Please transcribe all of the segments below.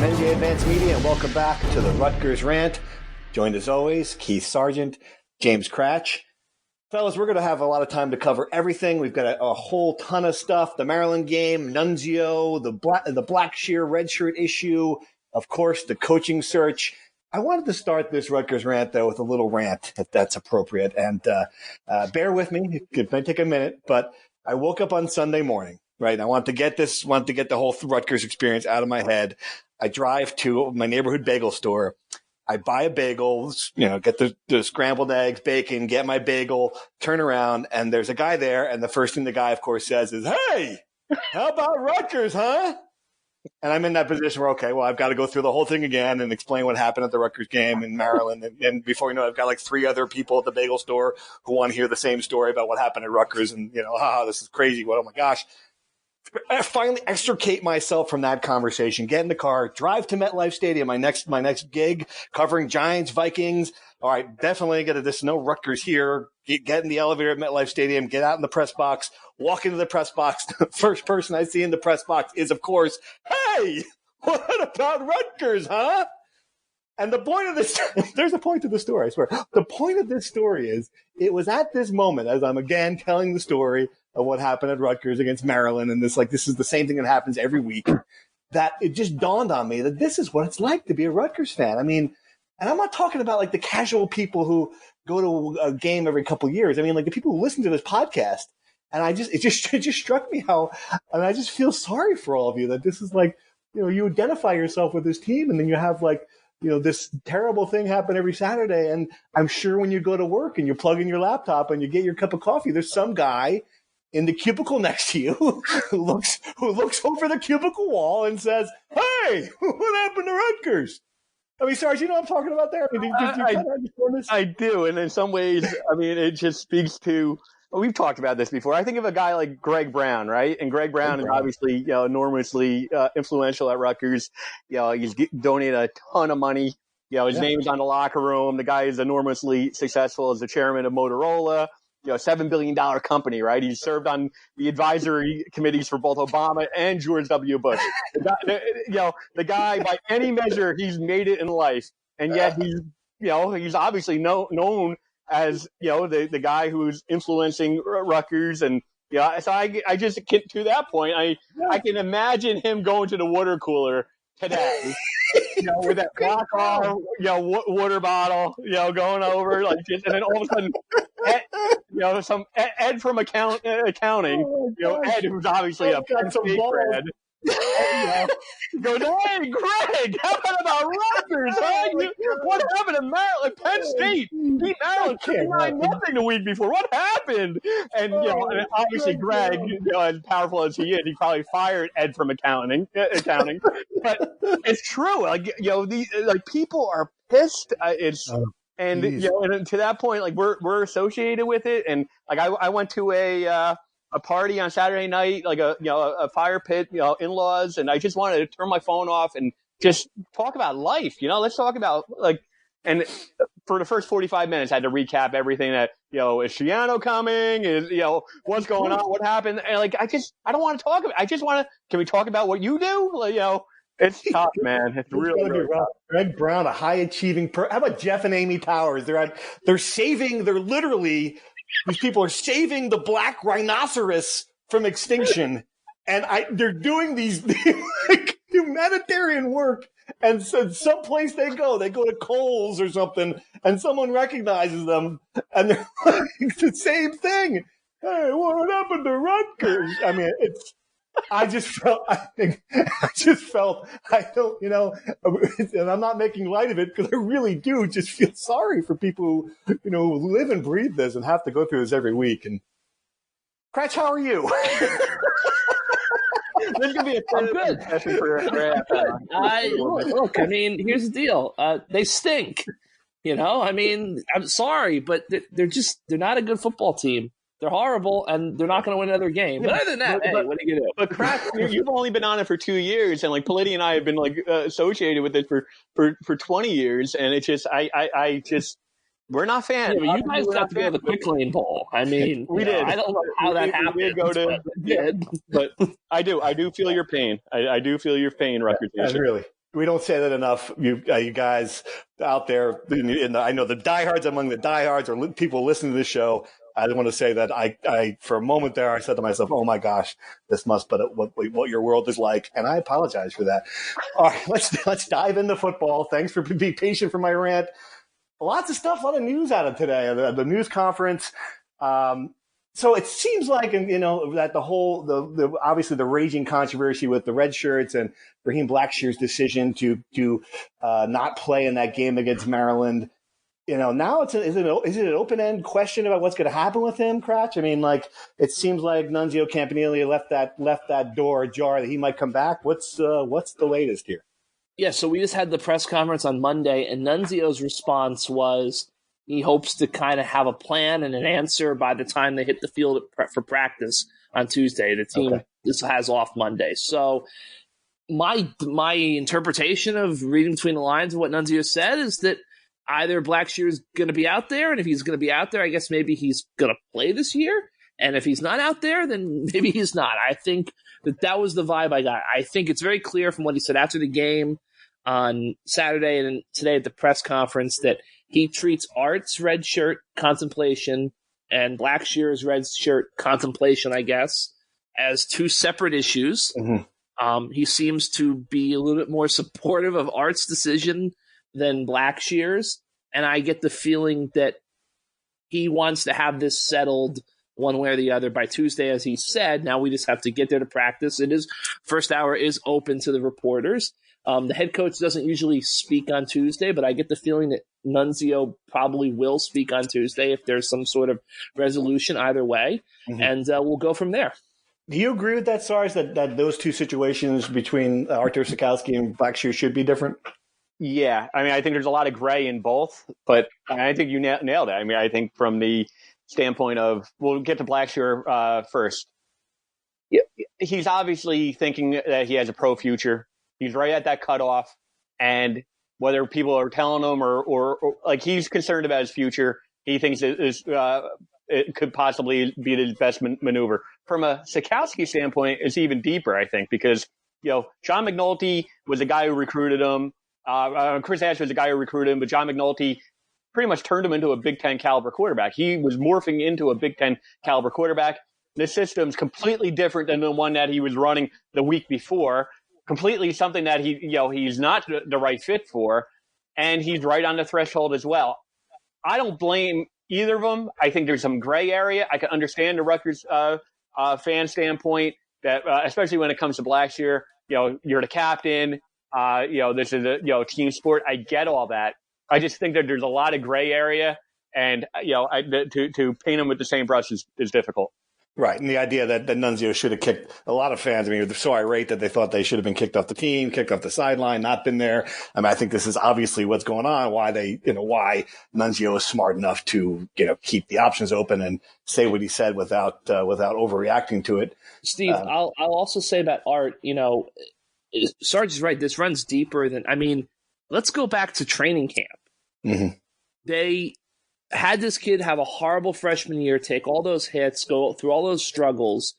NJ Advanced Media, and welcome back to the Rutgers Rant. Joined as always, Keith Sargent, James Cratch. Fellas, we're going to have a lot of time to cover everything. We've got a whole ton of stuff. The Maryland game, Nunzio, the Blackshear Redshirt issue, of course, the coaching search. I wanted to start this Rutgers Rant, though, with a little rant, if that's appropriate. And bear with me. It might take a minute, but I woke up on Sunday morning, right? I want to get the whole Rutgers experience out of my head. I drive to my neighborhood bagel store. I buy a bagel, get the scrambled eggs, bacon, get my bagel, turn around, and there's a guy there. And the first thing the guy, of course, says is, "Hey, how about Rutgers, huh?" And I'm in that position where, okay, well, I've got to go through the whole thing again and explain what happened at the Rutgers game in Maryland. And before you know it, I've got like 3 other people at the bagel store who want to hear the same story about what happened at Rutgers. And, this is crazy. Oh, my gosh. I finally extricate myself from that conversation, get in the car, drive to MetLife Stadium, my next gig, covering Giants, Vikings. All right, definitely there's no Rutgers here. Get in the elevator at MetLife Stadium, get out in the press box, walk into the press box. The first person I see in the press box is, of course, "Hey, what about Rutgers, huh?" And the point of this, there's a point to the story, I swear. The point of this story is it was at this moment, as I'm again telling the story of what happened at Rutgers against Maryland, and this is the same thing that happens every week, that it just dawned on me that this is what it's like to be a Rutgers fan. I mean, and I'm not talking about like the casual people who go to a game every couple of years. I mean, like the people who listen to this podcast. And it just struck me and I just feel sorry for all of you that this is like, you identify yourself with this team and then you have like, this terrible thing happen every Saturday. And I'm sure when you go to work and you plug in your laptop and you get your cup of coffee, there's some guy in the cubicle next to you who looks over the cubicle wall and says, "Hey, what happened to Rutgers?" I mean, Sarge, you know what I'm talking about there? I mean, do you kind of understand this? I do. And in some ways, I mean, it just speaks to, we've talked about this before. I think of a guy like Greg Brown, right? And Greg Brown is obviously, enormously influential at Rutgers. He's donated a ton of money. His name's on the locker room. The guy is enormously successful as the chairman of Motorola. $7 billion company, right? He's served on the advisory committees for both Obama and George W. Bush. The guy, by any measure, he's made it in life. And yet he's obviously known as, the guy who's influencing Rutgers. And, so I just get to that point. I can imagine him going to the water cooler today, with that black water bottle, going over like this, and then all of a sudden, some Ed from accounting, Ed, who's obviously a Penn State grad, goes, "Hey, Greg, how about Rutgers? Huh? What happened to Maryland? Penn State beat Maryland 59-0 the week before. What happened?" And and obviously Greg, as powerful as he is, he probably fired Ed from accounting. But it's true. People are pissed. And to that point, like we're associated with it. And like I went to a party on Saturday night, like a fire pit, in-laws, and I just wanted to turn my phone off and just talk about life. Let's talk about and for the first 45 minutes, I had to recap everything that, is Schiano coming? Is, what's going on? What happened? And I don't want to talk about, can we talk about what you do? It's tough, man. It's really tough. Greg Brown, a high achieving how about Jeff and Amy Towers? These people are saving the black rhinoceros from extinction, and they're doing these humanitarian work. And so someplace they go to Kohl's or something, and someone recognizes them, and they're like, it's the same thing. "Hey, what happened to Rutgers?" I mean, I don't, and I'm not making light of it because I really do just feel sorry for people who live and breathe this and have to go through this every week. And Cratch, how are you? This could be a good session for look, I mean, here's the deal. They stink. I mean, I'm sorry, but they're not a good football team. They're horrible, and they're not going to win another game. But other than that, what are you going to do? But Crack, you've only been on it for 2 years, and like Politi and I have been associated with it for 20 years, and it's just we're not fans. Yeah, but you guys got to go to the Quick Lane Bowl. I mean, we did. I don't know how that happened. We did but I do feel your pain. I do feel your pain, Rutgers. Yeah, really. We don't say that enough. You guys out there, I know the diehards among the diehards or people listening to this show. I want to say that I for a moment there, I said to myself, "Oh my gosh, this must be what your world is like," and I apologize for that. All right, let's dive into football. Thanks for being patient for my rant. Lots of stuff, a lot of news out of today. The news conference. So it seems like, that the obviously the raging controversy with the Redshirts and Raheem-Blackshear's decision to not play in that game against Maryland. Now is it an open-end question about what's going to happen with him, Cratch? I mean, it seems like Nunzio Campanile left that door ajar that he might come back. What's the latest here? Yeah, so we just had the press conference on Monday, and Nunzio's response was he hopes to kind of have a plan and an answer by the time they hit the field for practice on Tuesday. The team has off Monday. So my interpretation of reading between the lines of what Nunzio said is that either Blackshear is going to be out there, and if he's going to be out there, I guess maybe he's going to play this year. And if he's not out there, then maybe he's not. I think that was the vibe I got. I think it's very clear from what he said after the game on Saturday and today at the press conference that he treats Art's red shirt contemplation and Blackshear's red shirt contemplation, I guess, as two separate issues. Mm-hmm. He seems to be a little bit more supportive of Art's decision than Blackshear's, and I get the feeling that he wants to have this settled one way or the other by Tuesday, as he said. Now we just have to get there to practice. First hour is open to the reporters. The head coach doesn't usually speak on Tuesday, but I get the feeling that Nunzio probably will speak on Tuesday if there's some sort of resolution either way, and we'll go from there. Do you agree with that, Sarge, that those two situations between artur-sitkowski and Blackshear should be different? Yeah, I mean, I think there's a lot of gray in both, but I think you nailed it. I mean, I think from the standpoint of, we'll get to Blackshear first. Yeah, he's obviously thinking that he has a pro future. He's right at that cutoff, and whether people are telling him or he's concerned about his future, he thinks it could possibly be his best maneuver. From a Sitkowski standpoint, it's even deeper, I think, because John McNulty was the guy who recruited him. Chris Ash was the guy who recruited him, but John McNulty pretty much turned him into a Big Ten caliber quarterback. He was morphing into a Big Ten caliber quarterback. The system's completely different than the one that he was running the week before. Completely something that he's not the right fit for, and he's right on the threshold as well. I don't blame either of them. I think there's some gray area. I can understand the Rutgers fan standpoint that, especially when it comes to Blackshear. You're the captain. This is a team sport. I get all that. I just think that there's a lot of gray area, and to paint them with the same brush is difficult. Right, and the idea that Nunzio should have kicked a lot of fans. I mean, they're so irate that they thought they should have been kicked off the team, kicked off the sideline, not been there. I mean, I think this is obviously what's going on. Why why Nunzio is smart enough to keep the options open and say what he said without overreacting to it. Steve, I'll also say about Art. Sarge is right. This runs deeper than. I mean, let's go back to training camp. Mm-hmm. They had this kid have a horrible freshman year, take all those hits, go through all those struggles.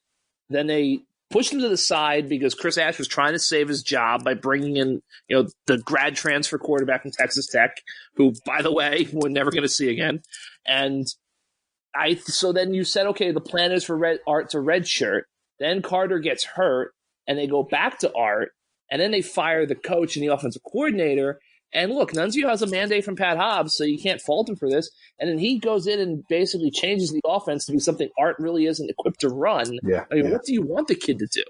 Then they pushed him to the side because Chris Ash was trying to save his job by bringing in, the grad transfer quarterback from Texas Tech, who, by the way, we're never going to see again. And so then you said, okay, the plan is for Art to redshirt. Then Carter gets hurt, and they go back to Art, and then they fire the coach and the offensive coordinator. And look, Nunzio has a mandate from Pat-Hobbs, so you can't fault him for this. And then he goes in and basically changes the offense to be something Art really isn't equipped to run. Yeah, I mean, what do you want the kid to do?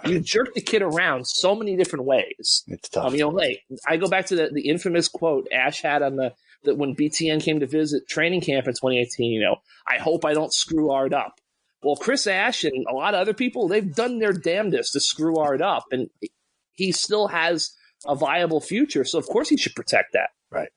You jerk the kid around so many different ways. It's tough. I go back to the infamous quote Ash had on that when BTN came to visit training camp in 2018. I hope I don't screw Art up. Well, Chris Ash and a lot of other people, they've done their damnedest to screw Art up, and he still has a viable future, so of course he should protect that. Right.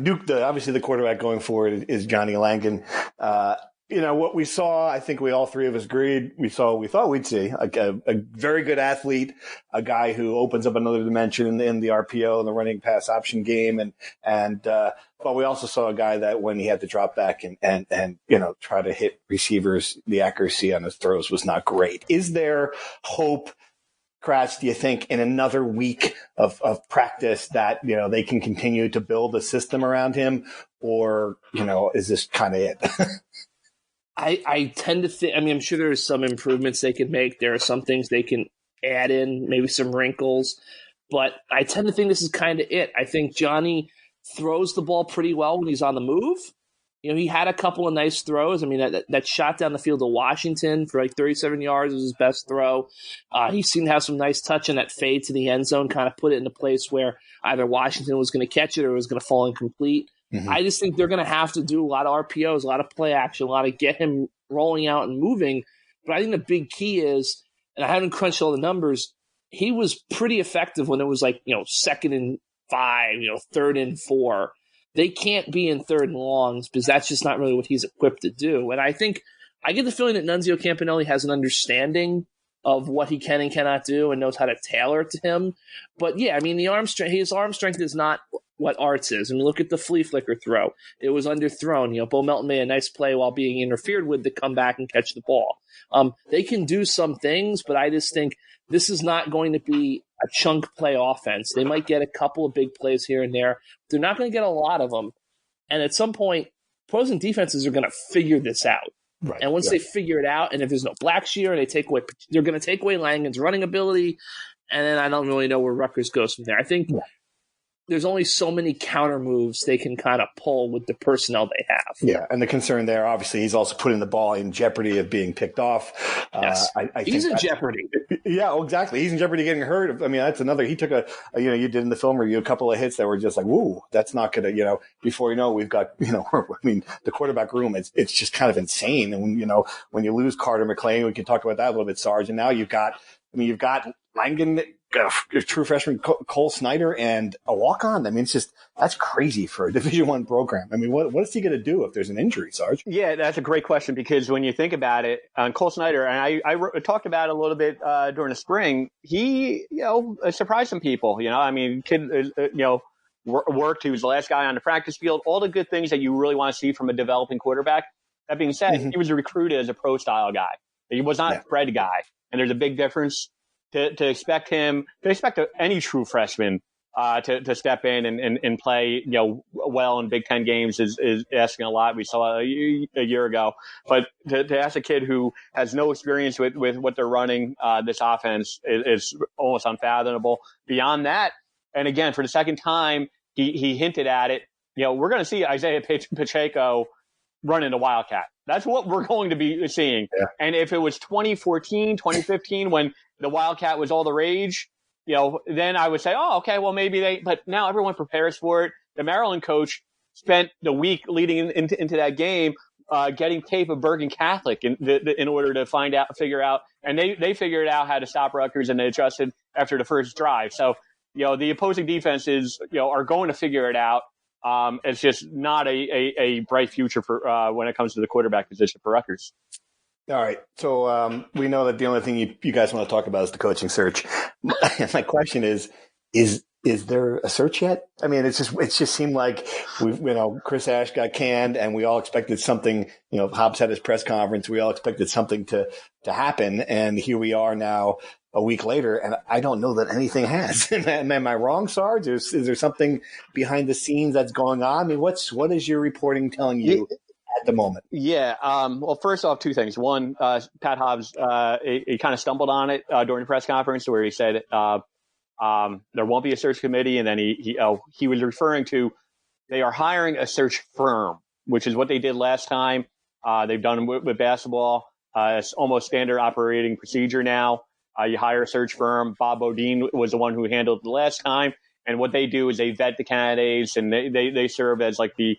Duke, obviously the quarterback going forward is Johnny-Langan. What we saw, I think we all three of us agreed, we thought we'd see a very good athlete, a guy who opens up another dimension in the RPO and the running pass option game, but we also saw a guy that when he had to drop back and try to hit receivers, the accuracy on his throws was not great. Is there hope Kratz, do you think in another week of practice that, they can continue to build a system around him, or, is this kind of it? I tend to think, I'm sure there's some improvements they could make. There are some things they can add in, maybe some wrinkles, but I tend to think this is kind of it. I think Johnny throws the ball pretty well when he's on the move. He had a couple of nice throws. That shot down the field to Washington for like 37 yards was his best throw. He seemed to have some nice touch, and that fade to the end zone kind of put it in a place where either Washington was going to catch it or it was going to fall incomplete. Mm-hmm. I just think they're going to have to do a lot of RPOs, a lot of play action, a lot of get him rolling out and moving. But I think the big key is, and I haven't crunched all the numbers, he was pretty effective when it was like, 2nd and 5, 3rd and 4. They can't be in 3rd and longs because that's just not really what he's equipped to do. And I think I get the feeling that Nunzio Campanile has an understanding of what he can and cannot do and knows how to tailor it to him. But yeah, the arm strength, his arm strength is not what Art's is. Look at the flea flicker throw. It was underthrown. Bo Melton made a nice play while being interfered with to come back and catch the ball. They can do some things, but I just think this is not going to be a chunk play offense. They might get a couple of big plays here and there. They're not going to get a lot of them. And at some point, opposing defenses are going to figure this out. Right. And once they figure it out, and if there's no Blackshear, they're going to take away Langan's running ability. And then I don't really know where Rutgers goes from there. I think there's only so many counter moves they can kind of pull with the personnel they have. Yeah, and the concern there, obviously, he's also putting the ball in jeopardy of being picked off. Yes, he's in jeopardy. Yeah, getting hurt. That's another. He took you did in the film review a couple of hits that were just like, woo, that's not going to, before we've got, the quarterback room, it's just kind of insane. And when you lose Carter McClain, we can talk about that a little bit, Sarge. And now you've got Langan, a true freshman, Cole Snyder, and a walk-on. That's crazy for a Division I program. What is he going to do if there's an injury, Sarge? Yeah, that's a great question, because when you think about it, Cole Snyder, and I talked about it a little bit during the spring, he, surprised some people. Kid, worked. He was the last guy on the practice field. All the good things that you really want to see from a developing quarterback. That being said, he was recruited as a pro-style guy. He was not a Fred guy, and there's a big difference. To expect any true freshman to step in and play well in Big Ten games is asking a lot. We saw a year ago, but to ask a kid who has no experience with what they're running this offense is almost unfathomable. Beyond that, and again for the second time, he hinted at it. We're going to see Isaiah Pacheco running a Wildcat. That's what we're going to be seeing. Yeah. And if it was 2014, 2015, when the Wildcat was all the rage, then I would say, oh, okay, well, but now everyone prepares for it. The Maryland coach spent the week leading into that game getting tape of Bergen Catholic in order to figure out, and they figured out how to stop Rutgers, and they adjusted after the first drive. So, the opposing defenses, are going to figure it out. It's just not a bright future for when it comes to the quarterback position for Rutgers. All right. So we know that the only thing you guys want to talk about is the coaching search. My question is there a search yet? It just seemed like Chris Ash got canned, and we all expected something. Hobbs had his press conference. We all expected something to happen, and here we are now a week later, and I don't know that anything has. Am I wrong, Sarge? Is there something behind the scenes that's going on? What is your reporting telling you at the moment? Yeah. Well, first off, two things. One, pat-hobbs, he kind of stumbled on it during the press conference where he said there won't be a search committee, and then he was referring to they are hiring a search firm, which is what they did last time. They've done with basketball. It's almost standard operating procedure now. You hire a search firm. Bob Bodine was the one who handled it the last time. And what they do is they vet the candidates, and they serve as like the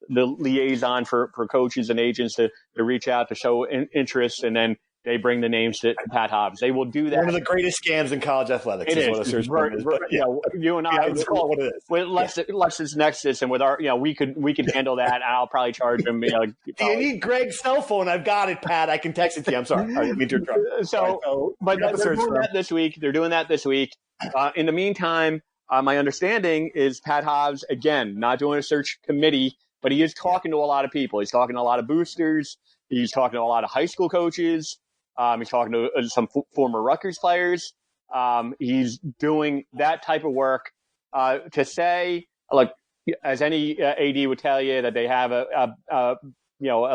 liaison for coaches and agents to reach out to show interest, and then they bring the names to Pat Hobbs. They will do that. One of the greatest scams in college athletics is what a search firm is. But, you and I, let's call it what it is. With LexisNexis, and with our, we could handle that. I'll probably charge them. Do you need Greg's cell phone? I've got it, Pat. I can text it to you. I'm sorry. I didn't mean to interrupt. But they're doing that this week. They're doing that this week. In the meantime, my understanding is Pat Hobbs, again, not doing a search committee, but he is talking to a lot of people. He's talking to a lot of boosters. He's talking to a lot of high school coaches. He's talking to some former Rutgers players. He's doing that type of work to say, like, as any AD would tell you, that they have a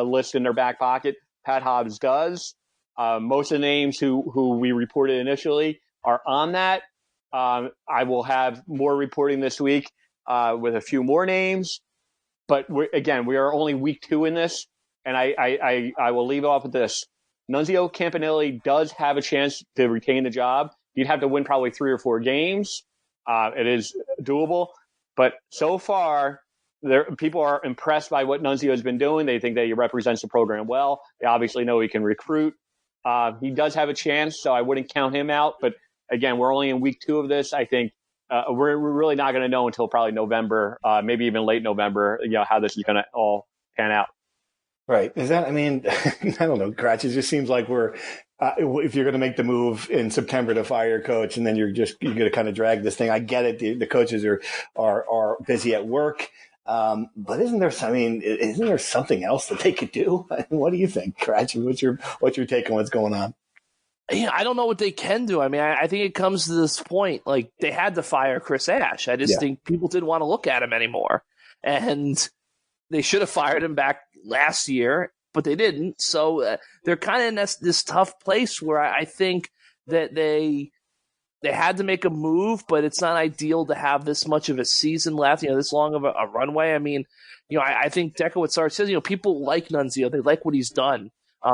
list in their back pocket. Pat-Hobbs does. Most of the names who we reported initially are on that. I will have more reporting this week with a few more names. But we are only week 2 in this, and I will leave off with this. Nunzio Campanile does have a chance to retain the job. You'd have to win probably 3 or 4 games. It is doable. But so far, people are impressed by what Nunzio has been doing. They think that he represents the program well. They obviously know he can recruit. He does have a chance, so I wouldn't count him out. But again, we're only in week 2 of this. I think we're really not going to know until probably November, maybe even late November, how this is going to all pan out. Right. Is that, I mean, I don't know, Cratch, it just seems like we're, if you're going to make the move in September to fire your coach and then you're going to kind of drag this thing. I get it. The coaches are busy at work. But isn't there something else that they could do? What do you think, Cratch? What's your take on what's going on? Yeah, I don't know what they can do. I mean, I think it comes to this point, like they had to fire Chris Ash. I just think people didn't want to look at him anymore. And they should have fired him back last year, but they didn't. So they're kind of in this tough place where I think that they had to make a move, but it's not ideal to have this much of a season left, this long of a runway. I mean, I think Dekowitz says, people like Nunzio. They like what he's done.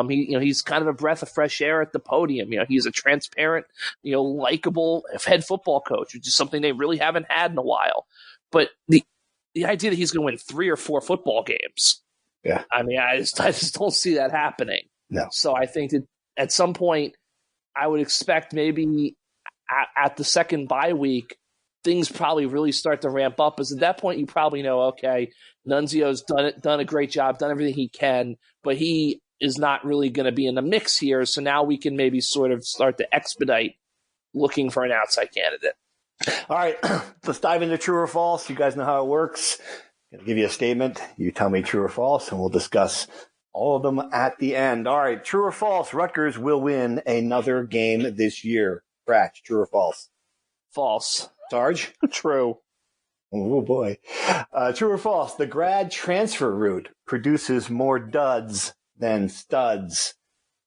He's kind of a breath of fresh air at the podium. He's a transparent, likable head football coach, which is something they really haven't had in a while. But the idea that he's going to win 3 or 4 football games, I mean, I just don't see that happening. No. So I think that at some point, I would expect maybe at the second bye week, things probably really start to ramp up. Because at that point, you probably know, okay, Nunzio's done a great job, done everything he can, but he is not really going to be in the mix here. So now we can maybe sort of start to expedite looking for an outside candidate. All right, let's dive into true or false. You guys know how it works. I'm going to give you a statement. You tell me true or false, and we'll discuss all of them at the end. All right, true or false, Rutgers will win another game this year. Cratch, true or false? False. Sarge? True. Oh, boy. True or false, the grad transfer route produces more duds than studs.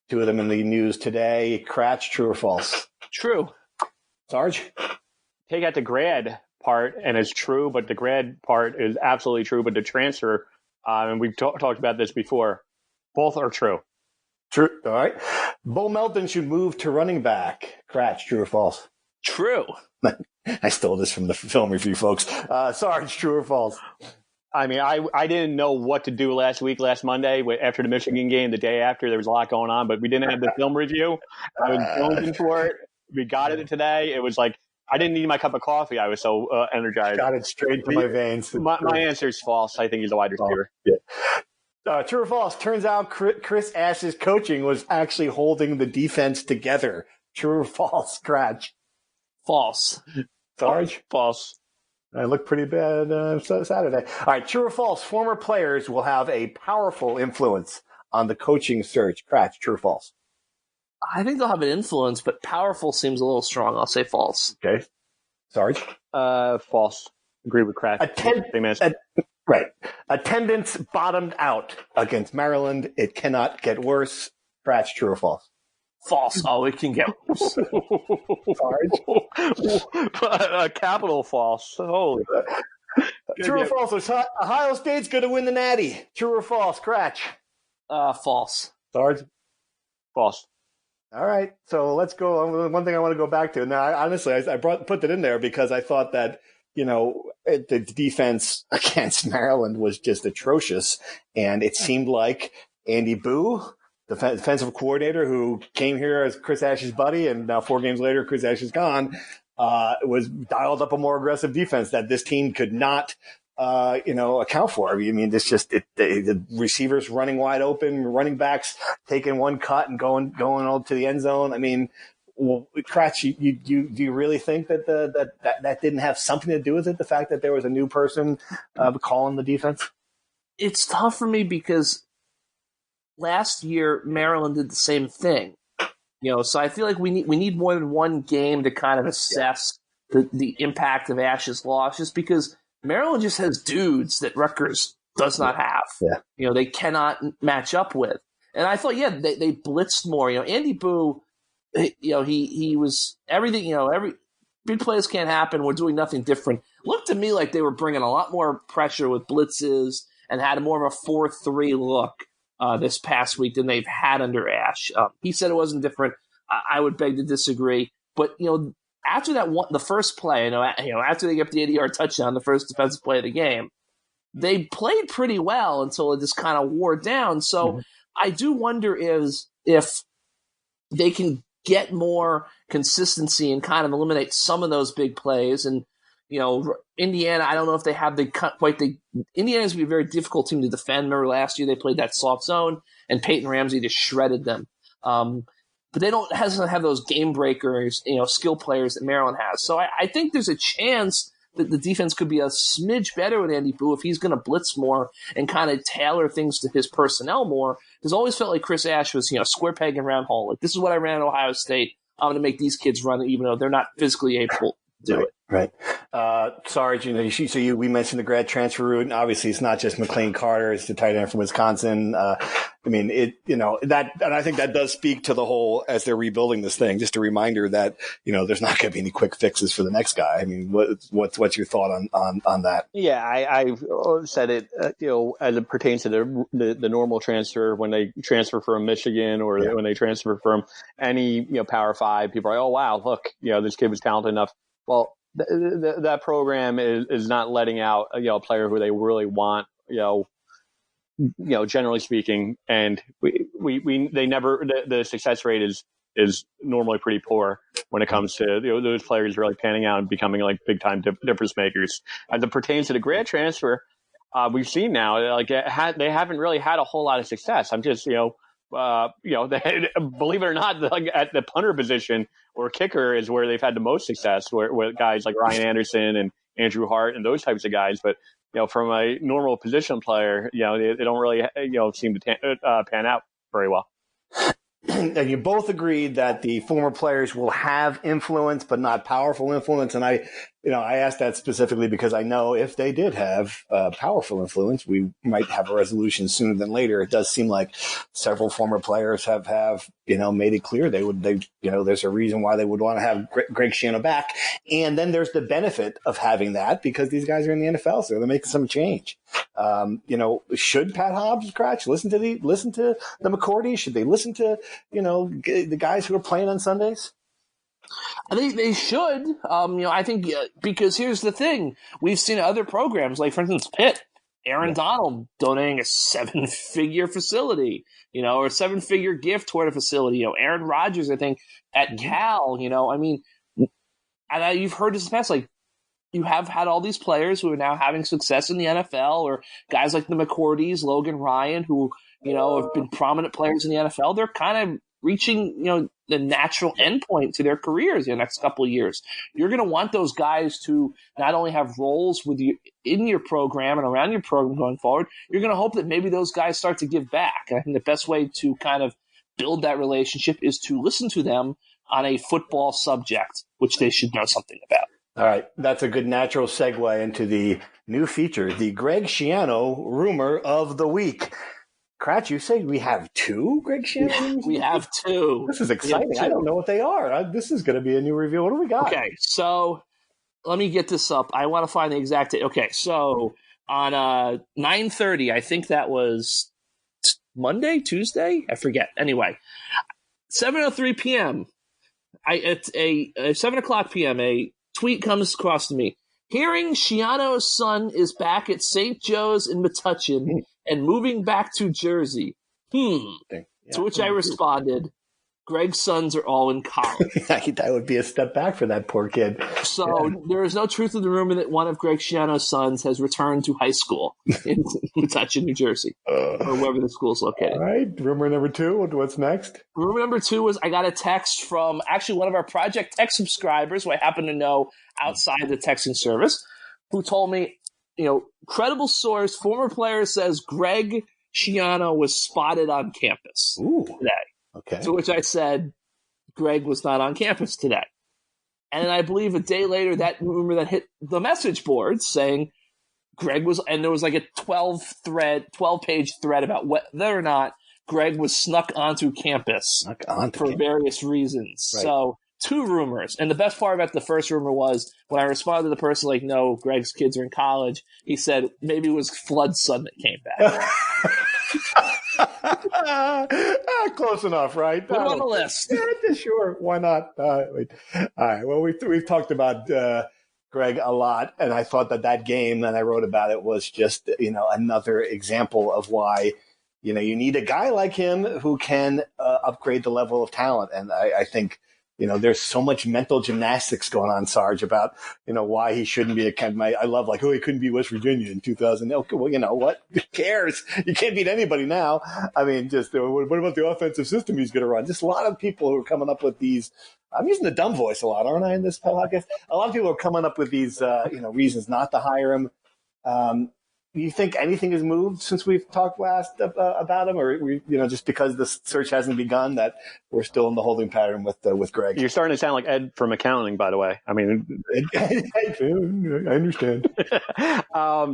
2 of them in the news today. Cratch, true or false? True. Sarge? Take out the grad part, and it's true, but the grad part is absolutely true. But the transfer, and we've talked about this before, both are true. True. All right. Bo Melton should move to running back. Cratch, true or false? True. I stole this from the film review, folks. Sarge, true or false? I mean, I didn't know what to do last Monday, after the Michigan game, the day after. There was a lot going on, but we didn't have the film review. I was jonesing for it. We got it today. It was like, I didn't need my cup of coffee. I was so energized. Got it straight to my veins. My answer is false. I think he's a wide receiver. Yeah. True or false? Turns out Chris Ash's coaching was actually holding the defense together. True or false, Cratch? False. Sarge? False. I look pretty bad Saturday. All right, true or false? Former players will have a powerful influence on the coaching search. Cratch, true or false? I think they'll have an influence, but powerful seems a little strong. I'll say false. Okay. Sarge? False. Agree with Cratch. Right. Attendance bottomed out against Maryland. It cannot get worse. Cratch, true or false? False. Oh, it can get worse. Sarge? Capital false. Holy. True or false? Ohio State's going to win the Natty. True or false? Cratch? False. Sarge? False. All right. So let's go. One thing I want to go back to. Now, honestly, I put that in there because I thought that, the defense against Maryland was just atrocious. And it seemed like Andy Boo, the defensive coordinator who came here as Chris Ash's buddy, and now 4 games later, Chris Ash is gone, was dialed up a more aggressive defense that this team could not, account for. I mean, the receivers running wide open, running backs taking one cut and going all to the end zone. I mean, well, Cratch, do you really think that that didn't have something to do with it? The fact that there was a new person calling the defense? It's tough for me because last year Maryland did the same thing. So I feel like we need more than one game to kind of assess the impact of Ash's loss, just because Maryland just has dudes that Rutgers does not have. Yeah. They cannot match up with. And I thought, they blitzed more. Andy Boo, he was everything. Every big plays can't happen. We're doing nothing different. Looked to me like they were bringing a lot more pressure with blitzes and had more of a 4-3 look this past week than they've had under Ash. He said it wasn't different. I would beg to disagree. But after the first play, after they get the 80-yard touchdown, the first defensive play of the game, they played pretty well until it just kind of wore down. So I do wonder if they can get more consistency and kind of eliminate some of those big plays. And Indiana, I don't know if they have Indiana's be a very difficult team to defend. Remember last year they played that soft zone and Peyton Ramsey just shredded them. But they don't have those game breakers, skill players that Maryland has. So I think there's a chance that the defense could be a smidge better with Andy Boo if he's going to blitz more and kind of tailor things to his personnel more. Because I always felt like Chris Ash was, square peg and round hole. Like, this is what I ran at Ohio State. I'm going to make these kids run it, even though they're not physically able to do it. Right. Sarge, we mentioned the grad transfer route, and obviously it's not just McLean Carter; it's the tight end from Wisconsin. That, and I think that does speak to the whole as they're rebuilding this thing. Just a reminder that there's not going to be any quick fixes for the next guy. I mean, what's your thought on that? Yeah, I've said it. As it pertains to the normal transfer, when they transfer from Michigan or when they transfer from any Power 5, people are like, oh wow, look, this kid was talented enough. Well, that program is not letting out a player who they really want, generally speaking, and they never the success rate is normally pretty poor when it comes to those players really panning out and becoming like big time difference makers. As it pertains to the grad transfer, we've seen now they haven't really had a whole lot of success. I'm just believe it or not, at the punter position or kicker is where they've had the most success, where guys like Ryan Anderson and Andrew Hart and those types of guys. But from a normal position player, they don't really seem to pan out very well. And you both agreed that the former players will have influence, but not powerful influence. And I asked that specifically because I know if they did have powerful influence, we might have a resolution sooner than later. It does seem like several former players have made it clear there's a reason why they would want to have Greg Schiano back. And then there's the benefit of having that because these guys are in the NFL, so they're making some change. Should pat-hobbs listen to the McCourty? Should they listen to the guys who are playing on Sundays? I think they should. I think because here's the thing: we've seen other programs, like for instance Pitt, Aaron Donald donating a 7-figure facility, or a 7-figure gift toward a facility. Aaron Rodgers, I think at Cal. And you've heard this in the past, like. You have had all these players who are now having success in the NFL, or guys like the McCourtys, Logan Ryan, who, have been prominent players in the NFL. They're kind of reaching, the natural endpoint to their careers in the next couple of years. You're going to want those guys to not only have roles with you in your program and around your program going forward, you're going to hope that maybe those guys start to give back. And I think the best way to kind of build that relationship is to listen to them on a football subject, which they should know something about. All right. That's a good natural segue into the new feature, the Greg Schiano Rumor of the Week. Kratch, you say we have 2 Greg Schiano rumors? We have 2. This is exciting. I don't know what they are. This is going to be a new review. What do we got? Okay, so let me get this up. I want to find the exact date. Okay, so on 9:30, I think that was Monday, Tuesday? I forget. Anyway, 7:03 p.m. It's a 7 o'clock p.m., a tweet comes across to me. Hearing Schiano's son is back at St. Joe's in Metuchen and moving back to Jersey. To which I responded, Greg's sons are all in college. That would be a step back for that poor kid. So there is no truth in the rumor that one of Greg Schiano's sons has returned to high school in Metuchen, New Jersey, or wherever the school is located. All right. Rumor number 2. What's next? Rumor number 2 was I got a text from actually one of our Project Tech subscribers who I happen to know outside the texting service, who told me, credible source, former player says Greg Schiano was spotted on campus today. Okay. To which I said, Greg was not on campus today. And I believe a day later, that rumor that hit the message boards saying Greg was, and there was like a 12-page thread about whether or not Greg was snuck onto campus for various reasons. Right. So 2 rumors. And the best part about the first rumor was when I responded to the person like, no, Greg's kids are in college, he said maybe it was Flood's son that came back. Close enough, right? Put it on the list. Yeah, sure. Why not? All right. Well, we've talked about Greg a lot, and I thought that game, and I wrote about it, was just, another example of why, you need a guy like him who can upgrade the level of talent. And I think, there's so much mental gymnastics going on, Sarge, about, why he shouldn't be I love he couldn't beat West Virginia in 2000. Okay, well, you know what? Who cares? You can't beat anybody now. I mean, just what about the offensive system he's going to run? Just a lot of people who are coming up with these. I'm using the dumb voice a lot, aren't I, in this podcast? A lot of people are coming up with these, reasons not to hire him. Do you think anything has moved since we've talked last about him, or just because the search hasn't begun, that we're still in the holding pattern with Greg? You're starting to sound like Ed from accounting, by the way. I mean, I understand. I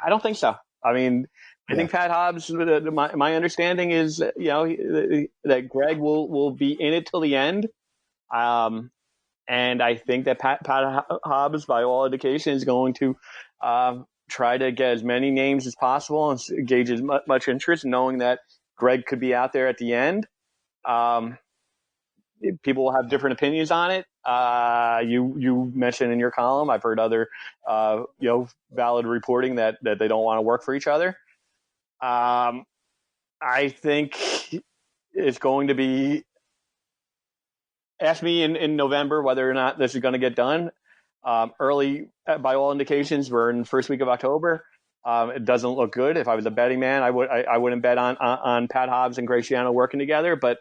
don't think so. I mean, I think pat-hobbs. My understanding is, that Greg will be in it till the end. And I think that pat-hobbs, by all indication, is going to try to get as many names as possible and gauge as much interest, knowing that Greg could be out there at the end. People will have different opinions on it. You mentioned in your column, I've heard other, valid reporting that they don't want to work for each other. I think it's going to be, ask me in November whether or not this is going to get done. Early, by all indications, we're in the first week of October. It doesn't look good. If I was a betting man, I wouldn't bet on pat-hobbs and Greg Schiano working together. But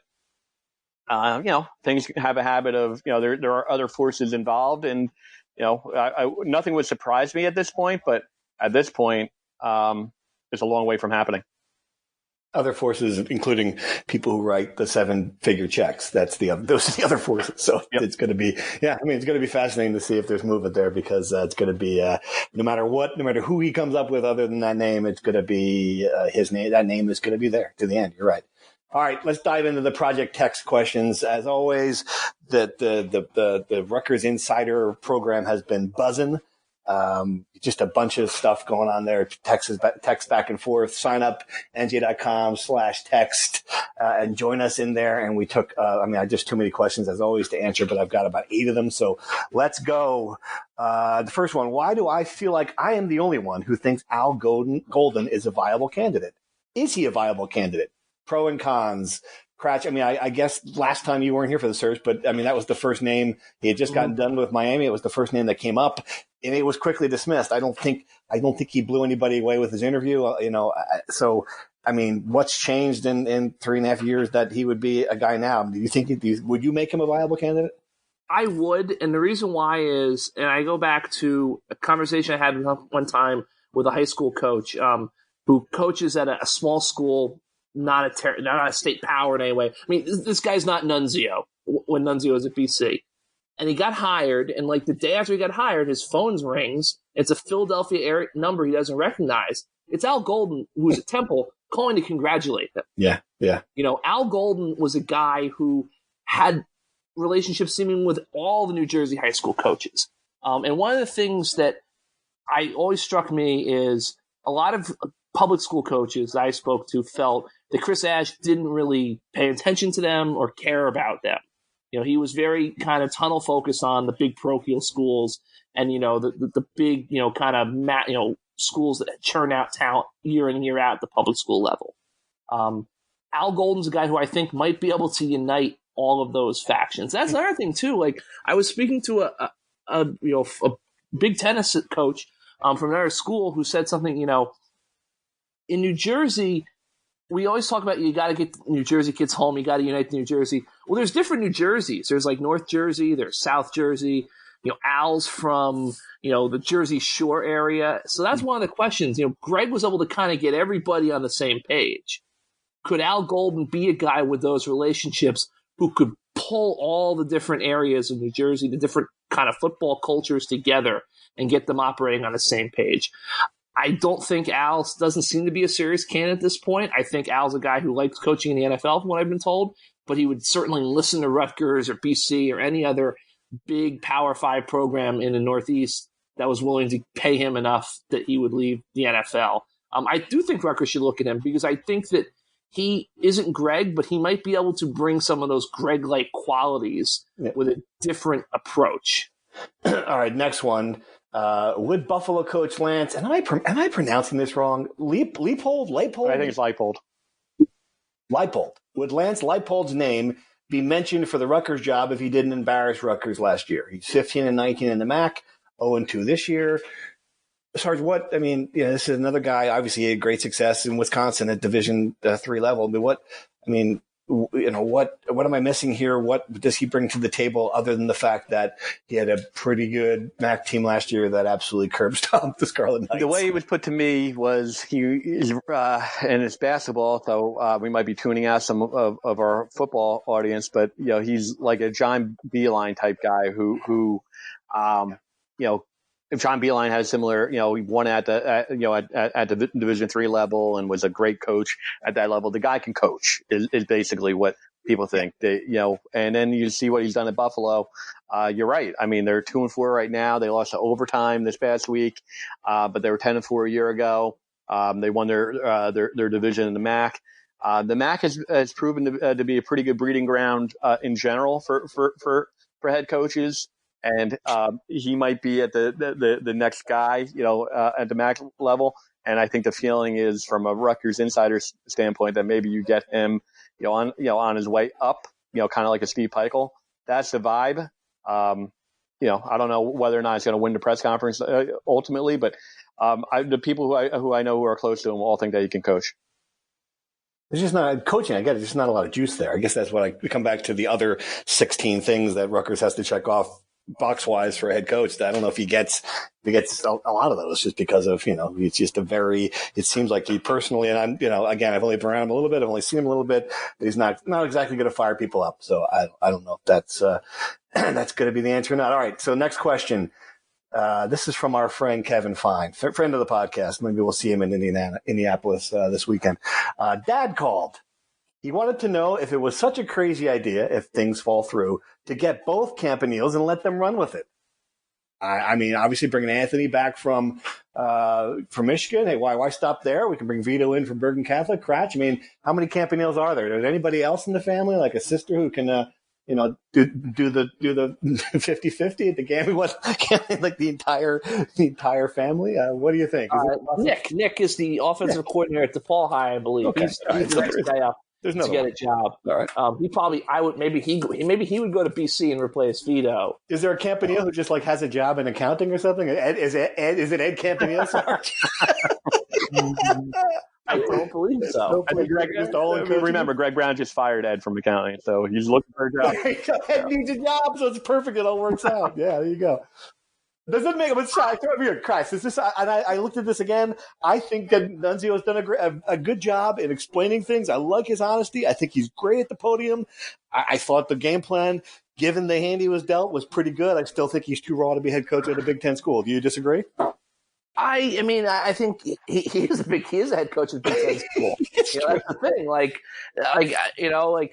things have a habit of there are other forces involved, and nothing would surprise me at this point. But at this point, it's a long way from happening. Other forces, including people who write the 7-figure checks. Those are the other forces. So yep. It's going to be, it's going to be fascinating to see if there's movement there, because it's going to be, no matter who he comes up with other than that name, it's going to be his name. That name is going to be there to the end. You're right. All right, let's dive into the Project Text questions. As always, the Rutgers Insider program has been buzzing. Just a bunch of stuff going on there. Text back and forth. Sign up, NJ.com/text, and join us in there. And we took, just too many questions as always to answer, but I've got about 8 of them. So let's go. The first one, why do I feel like I am the only one who thinks Al Golden is a viable candidate? Is he a viable candidate? Pro and cons. Cratch, I guess last time you weren't here for the search, but that was the first name. He had just gotten done with Miami. It was the first name that came up, and it was quickly dismissed. I don't think he blew anybody away with his interview. So what's changed in 3.5 years that he would be a guy now? Do you think would you make him a viable candidate? I would, and the reason why is, and I go back to a conversation I had one time with a high school coach who coaches at a small school. Not a state power in any way. This guy's not Nunzio when Nunzio was at BC. And he got hired, and the day after he got hired, his phone rings. It's a Philadelphia area number he doesn't recognize. It's Al Golden, who's at Temple, calling to congratulate him. Yeah. Al Golden was a guy who had relationships seeming with all the New Jersey high school coaches. And one of the things that always struck me is a lot of public school coaches I spoke to felt that Chris Ash didn't really pay attention to them or care about them. He was very kind of tunnel focused on the big parochial schools and, the big, kind of, schools that churn out talent year in and year out at the public school level. Al Golden's a guy who I think might be able to unite all of those factions. That's another thing too. I was speaking to a big tennis coach from another school who said something, in New Jersey, we always talk about you got to get New Jersey kids home. You got to unite New Jersey. Well, there's different New Jerseys. There's North Jersey. There's South Jersey. Al's from, the Jersey Shore area. So that's one of the questions. Greg was able to kind of get everybody on the same page. Could Al Golden be a guy with those relationships who could pull all the different areas of New Jersey, the different kind of football cultures together and get them operating on the same page. I don't think Al doesn't seem to be a serious candidate at this point. I think Al's a guy who likes coaching in the NFL, from what I've been told, but he would certainly listen to Rutgers or BC or any other big Power 5 program in the Northeast that was willing to pay him enough that he would leave the NFL. I do think Rutgers should look at him because I think that he isn't Greg, but he might be able to bring some of those Greg-like qualities with a different approach. All right, next one. Would Buffalo coach Lance, and am I pronouncing this wrong? Leipold? I think it's Leipold. Leipold. Would Lance-Leipold's name be mentioned for the Rutgers job if he didn't embarrass Rutgers last year? He's 15-19 in the MAC, 0-2 this year. Sarge, this is another guy. Obviously, he had great success in Wisconsin at Division III level. But what am I missing here? What does he bring to the table other than the fact that he had a pretty good MAC team last year that absolutely curb stomped the Scarlet Knights? The way it was put to me was and it's basketball, so we might be tuning out some of our football audience, but he's like a John Beilein type guy who if John Beilein had a similar, he won at the Division III level and was a great coach at that level. The guy can coach is basically what people think. And then you see what he's done at Buffalo. You're right. I mean, they're 2-4 right now. They lost to overtime this past week, but they were 10-4 a year ago. They won their division in the MAC. The MAC has proven to be a pretty good breeding ground in general for head coaches. And he might be at the next guy, at the MAC level. And I think the feeling is, from a Rutgers insider standpoint, that maybe you get him, on his way up, kind of like a Steve Peichel. That's the vibe. I don't know whether or not he's going to win the press conference ultimately, but the people who I know who are close to him all think that he can coach. There's just not coaching. I get it. There's not a lot of juice there. I guess that's what we come back to the other 16 things that Rutgers has to check off box-wise for a head coach. I don't know if he gets a lot of those, just because of, he's just it seems like he personally, and I'm, again, I've only been around him a little bit. I've only seen him a little bit, but he's not exactly going to fire people up. So I don't know if that's going to be the answer or not. All right. So next question. This is from our friend Kevin Fine, friend of the podcast. Maybe we'll see him in Indianapolis this weekend. Dad called. He wanted to know if it was such a crazy idea, if things fall through, to get both Campaniles and let them run with it. I mean, obviously bringing Anthony back from Michigan. Hey, why stop there? We can bring Vito in from Bergen Catholic. Cratch. I mean, how many Campaniles are there? Is there anybody else in the family, like a sister who can, do the 50-50 at the game? Like the entire family? What do you think? Nick is the offensive coordinator at DePaul High, I believe. Okay. He's the next guy up to get a job. All right. Maybe he would go to BC and replace Vito. Is there a Campanile who just has a job in accounting or something? Is it Ed Campanile? I don't believe so. I think remember, Greg Brown just fired Ed from accounting, so he's looking for a job. Ed needs a job, so it's perfect. It all works out. Yeah, there you go. Does it make Christ? Is this? And I looked at this again. I think that Nunzio has done a good job in explaining things. I like his honesty. I think he's great at the podium. I thought the game plan, given the hand he was dealt, was pretty good. I still think he's too raw to be head coach at a Big Ten school. Do you disagree? I think he is a head coach at the Big Ten school. That's the thing.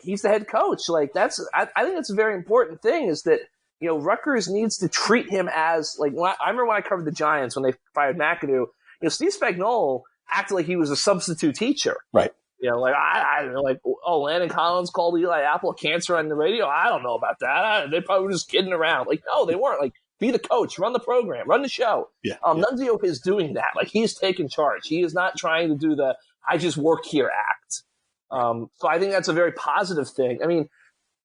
He's the head coach. I think that's a very important thing, is that, Rutgers needs to treat him as, I remember when I covered the Giants when they fired McAdoo. Steve Spagnuolo acted like he was a substitute teacher. Right. Landon Collins called Eli Apple cancer on the radio. I don't know about that. They probably were just kidding around. No, they weren't. Be the coach, run the program, run the show. Yeah. Nunzio is doing that. He's taking charge. He is not trying to do the "I just work here" act. So I think that's a very positive thing. I mean,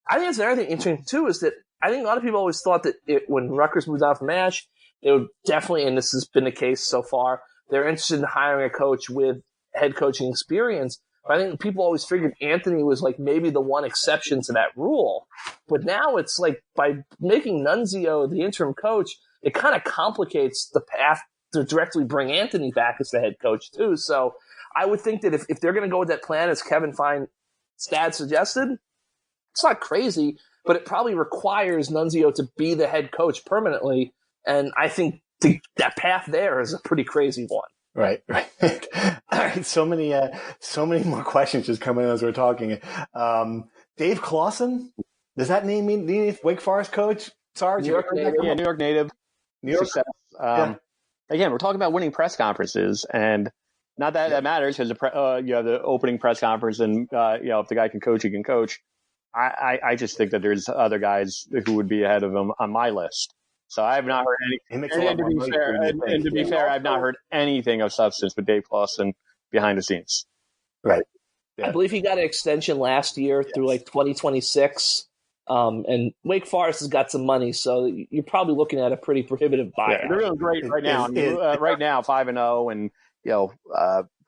I think that's another thing interesting too, is that I think a lot of people always thought that when Rutgers moved on from Ash, they would definitely, and this has been the case so far, they're interested in hiring a coach with head coaching experience. But I think people always figured Anthony was maybe the one exception to that rule. But now it's by making Nunzio the interim coach, it kind of complicates the path to directly bring Anthony back as the head coach too. So I would think that if they're going to go with that plan, as Kevin Fine's dad suggested, it's not crazy. but it probably requires Nunzio to be the head coach permanently. And I think that path there is a pretty crazy one. Right. All right. So many more questions just coming in as we're talking. Dave Clawson, does that name mean Wake Forest coach? Sarge? New York native. Yeah, New York native. New York success. Again, we're talking about winning press conferences, and not that that matters because you have the opening press conference, and if the guy can coach, he can coach. I just think that there's other guys who would be ahead of him on my list. So I have not heard anything. And to be fair, I've not heard anything of substance with Dave Clawson behind the scenes. Right. Yeah. I believe he got an extension last year through like 2026. And Wake Forest has got some money, so you're probably looking at a pretty prohibitive buyout. Yeah, they're doing great right now. Right now, 5-0, and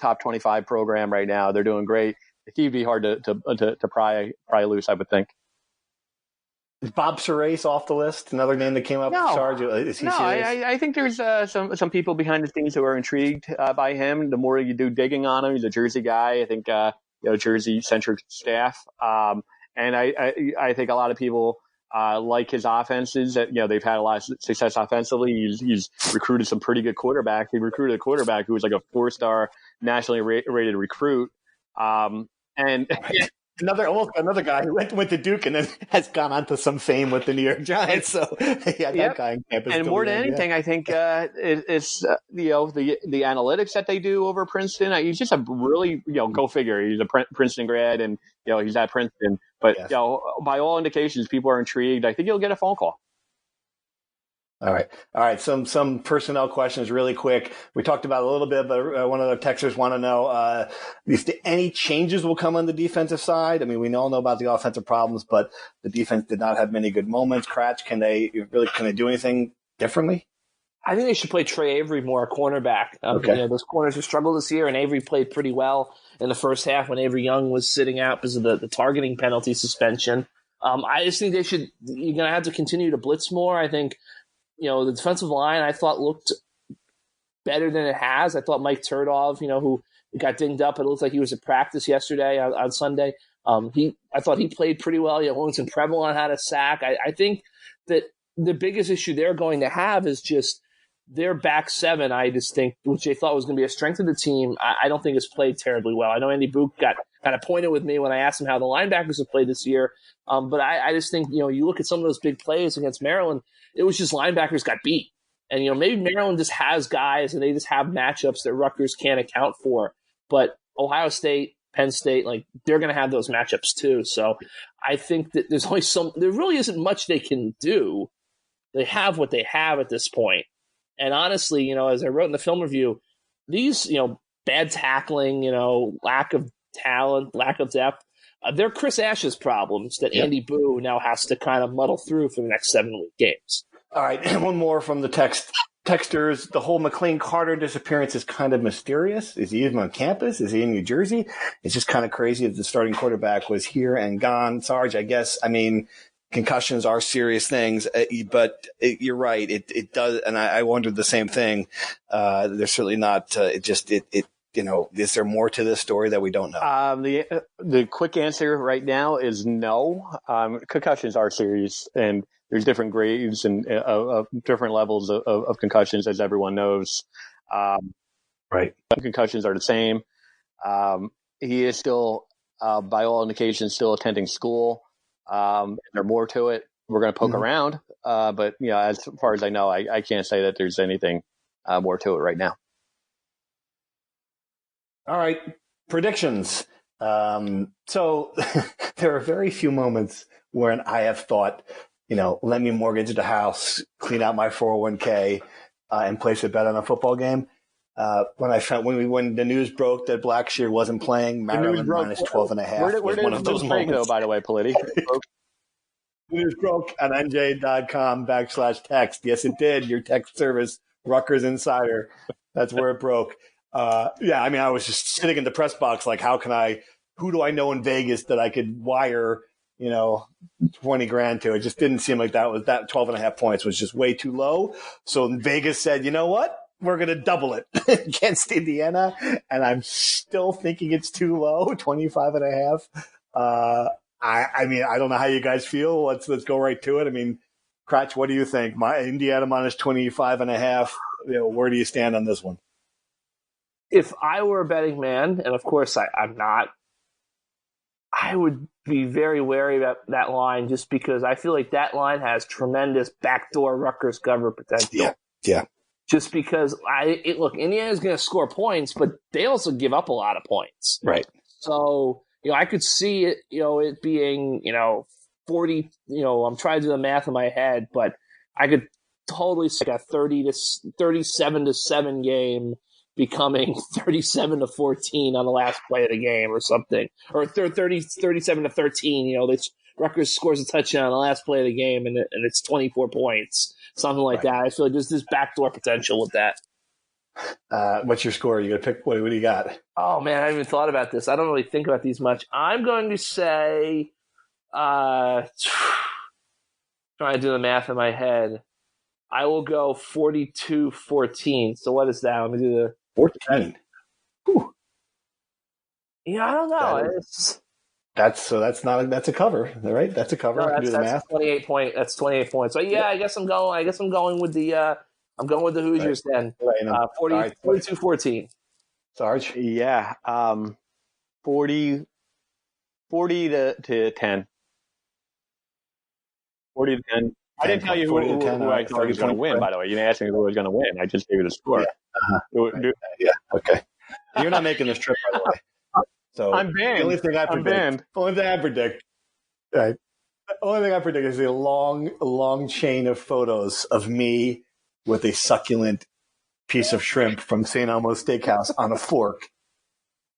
top 25 program right now. They're doing great. He'd be hard to pry loose, I would think. Is Bob Serace off the list? Another name that came up. No, Sarge, is he serious? I think there's some people behind the scenes who are intrigued by him. The more you do digging on him, he's a Jersey guy. I think Jersey-centric staff. And I think a lot of people like his offenses. That they've had a lot of success offensively. He's recruited some pretty good quarterbacks. He recruited a quarterback who was like a 4-star nationally rated recruit. And another guy who went to Duke and then has gone on to some fame with the New York Giants. So that guy on campus. And more than anything, I think it's the analytics that they do over Princeton. He's just a really go figure. He's a Princeton grad, and he's at Princeton. But by all indications, people are intrigued. I think you'll get a phone call. All right. Some personnel questions really quick. We talked about a little bit, but one of the texters want to know if any changes will come on the defensive side. I mean, we all know about the offensive problems, but the defense did not have many good moments. Cratch, can they do anything differently? I think they should play Trey Avery more cornerback. Those corners have struggled this year, and Avery played pretty well in the first half when Avery Young was sitting out because of the targeting penalty suspension. I just think you're going to have to continue to blitz more. I think, the defensive line I thought looked better than it has. I thought Mike Turdov, who got dinged up, it looked like he was at practice yesterday on Sunday. I thought he played pretty well. Williamson Prevalon had a sack. I think that the biggest issue they're going to have is just their back seven, I just think, which they thought was going to be a strength of the team, I don't think has played terribly well. I know Andy Book got kind of pointed with me when I asked him how the linebackers have played this year. But I just think, you look at some of those big plays against Maryland, it was just linebackers got beat. And, maybe Maryland just has guys and they just have matchups that Rutgers can't account for. But Ohio State, Penn State, they're going to have those matchups too. So I think that there really isn't much they can do. They have what they have at this point. And honestly, as I wrote in the film review, these, bad tackling, lack of talent, lack of depth, they're Chris Ash's problems that Andy Boo now has to kind of muddle through for the next 7-week games. All right, and one more from the texters. The whole McLean Carter disappearance is kind of mysterious. Is he even on campus? Is he in New Jersey? It's just kind of crazy that the starting quarterback was here and gone. Sarge, I guess, concussions are serious things, but you're right. It does, and I wondered the same thing. There's certainly not. Is there more to this story that we don't know? The quick answer right now is no. Concussions are serious, and there's different grades and different levels of concussions, as everyone knows. Right. Concussions are the same. He is still, by all indications, still attending school. There's more to it. We're going to poke around, but as far as I know, I can't say that there's anything more to it right now. All right, predictions. So there are very few moments when I have thought, let me mortgage the house, clean out my 401k, and place a bet on a football game. When the news broke that Blackshear wasn't playing, Maryland minus 12.5 was one of those moments. Though, by the way, Politi. The news broke on NJ.com /text. Yes, it did. Your text service, Rutgers Insider. That's where it broke. I was just sitting in the press box like, who do I know in Vegas that I could wire, $20,000 to? It just didn't seem like that 12.5 points was just way too low. So Vegas said, you know what? We're going to double it against Indiana. And I'm still thinking it's too low, 25.5. I mean, I don't know how you guys feel. Let's go right to it. I mean, Cratch, what do you think? Indiana minus 25.5. Where do you stand on this one? If I were a betting man, and of course I'm not, I would be very wary about that line just because I feel like that line has tremendous backdoor Rutgers cover potential. Yeah. Just because look, Indiana's going to score points, but they also give up a lot of points. Right. So, I could see it, it being, 40, I'm trying to do the math in my head, but I could totally see like a 37-7 game becoming 37-14 on the last play of the game or something, or 37-13. Rutgers scores a touchdown on the last play of the game, and it's 24 points, something like that. I feel like there's this backdoor potential with that. What's your score? You got to pick. What do you got? Oh man, I haven't even thought about this. I don't really think about these much. I'm going to say, trying to do the math in my head. I will go 42-14. So what is that? Let me do the 14. Whew. I don't know. That's a cover, right? That's a cover. No, I can do the math. 28 point. That's 28 points. So yeah, I guess I'm going with the Hoosiers then. 42-14. Sarge? Yeah. 40 to 10. 40 to 10. I didn't tell you who I thought was going to win, by the way. You didn't ask me who was going to win. I just gave you the score. Yeah. Yeah. Okay. You're not making this trip, by the way. So I'm banned. The only thing I predict, right? The only thing I predict is a long chain of photos of me with a succulent piece of shrimp from St. Elmo's Steakhouse on a fork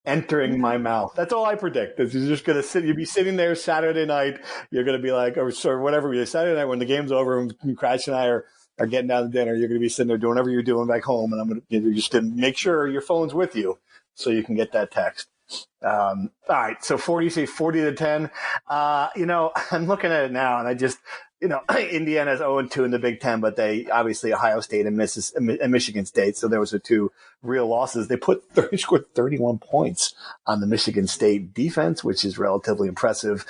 entering my mouth. That's all I predict. You're just going to sit. You'll be sitting there Saturday night. You're going to be like, or whatever. Saturday night when the game's over and Cratch and I are getting down to dinner. You're going to be sitting there doing whatever you're doing back home, and you're just going to make sure your phone's with you so you can get that text. All right. So 40 to 10. I'm looking at it now, and I just, Indiana's 0-2 in the Big Ten, but they obviously Ohio State and Michigan State. So there was the two real losses. They scored 31 points on the Michigan State defense, which is relatively impressive.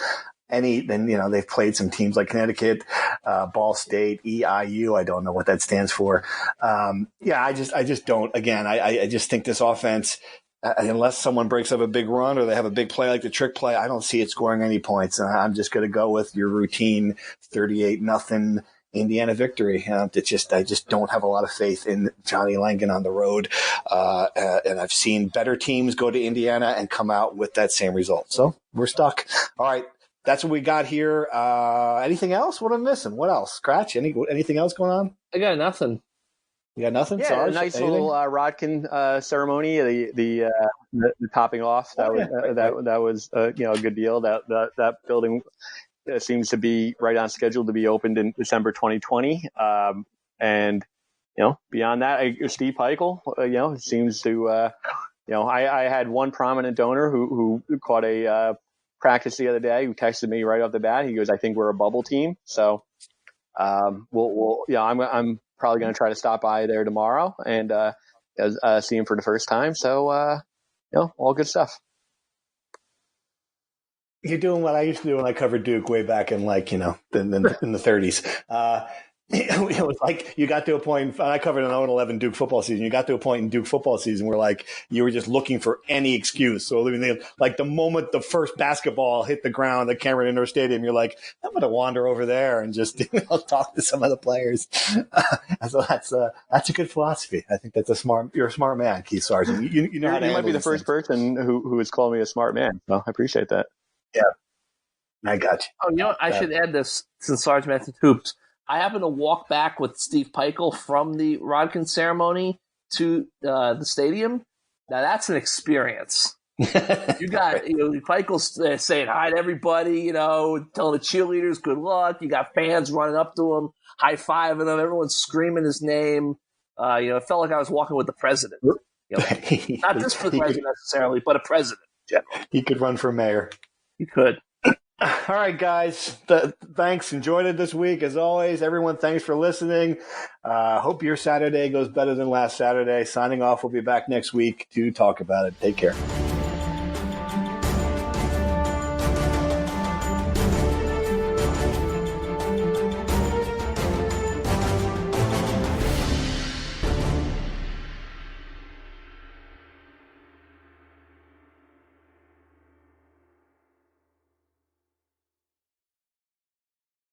They've played some teams like Connecticut, Ball State, EIU. I don't know what that stands for. I just don't. Again, I just think this offense, unless someone breaks up a big run or they have a big play like the trick play, I don't see it scoring any points. And I'm just going to go with your routine 38-0 Indiana victory. I just don't have a lot of faith in Johnny-Langan on the road. And I've seen better teams go to Indiana and come out with that same result. So we're stuck. All right. That's what we got here. Anything else? What am I missing? What else? Scratch? Anything else going on? I got nothing. You got nothing? Yeah, Sarge? a nice Anything? little Rodkin ceremony. The topping off that was a good deal. That building seems to be right on schedule to be opened in December 2020. And beyond that, Steve Peichel, seems to I had one prominent donor who caught a practice the other day who texted me right off the bat. He goes, "I think we're a bubble team." So I'm probably going to try to stop by there tomorrow and see him for the first time. So, all good stuff. You're doing what I used to do when I covered Duke way back in in the 30s. It was like you got to a point, I covered an 0-11 Duke football season. You got to a point in Duke football season where you were just looking for any excuse. So the moment the first basketball hit the ground at Cameron Indoor Stadium, you're like, I'm going to wander over there and just talk to some of the players. So that's a good philosophy. I think you're a smart man, Keith Sargent. You know how to You might be the first person who has called me a smart man. So I appreciate that. Yeah. I got you. Oh, I should add this since Sarge mentioned hoops. I happened to walk back with Steve Peichel from the Rodkin ceremony to the stadium. Now that's an experience. You got Peichel saying hi to everybody, telling the cheerleaders good luck. You got fans running up to him, high fiving him. Everyone's screaming his name. It felt like I was walking with the president. Not just for the president necessarily, but a president in general. He could run for mayor. He could. All right, guys. Thanks. Enjoyed it this week. As always, everyone, thanks for listening. Hope your Saturday goes better than last Saturday. Signing off. We'll be back next week to talk about it. Take care.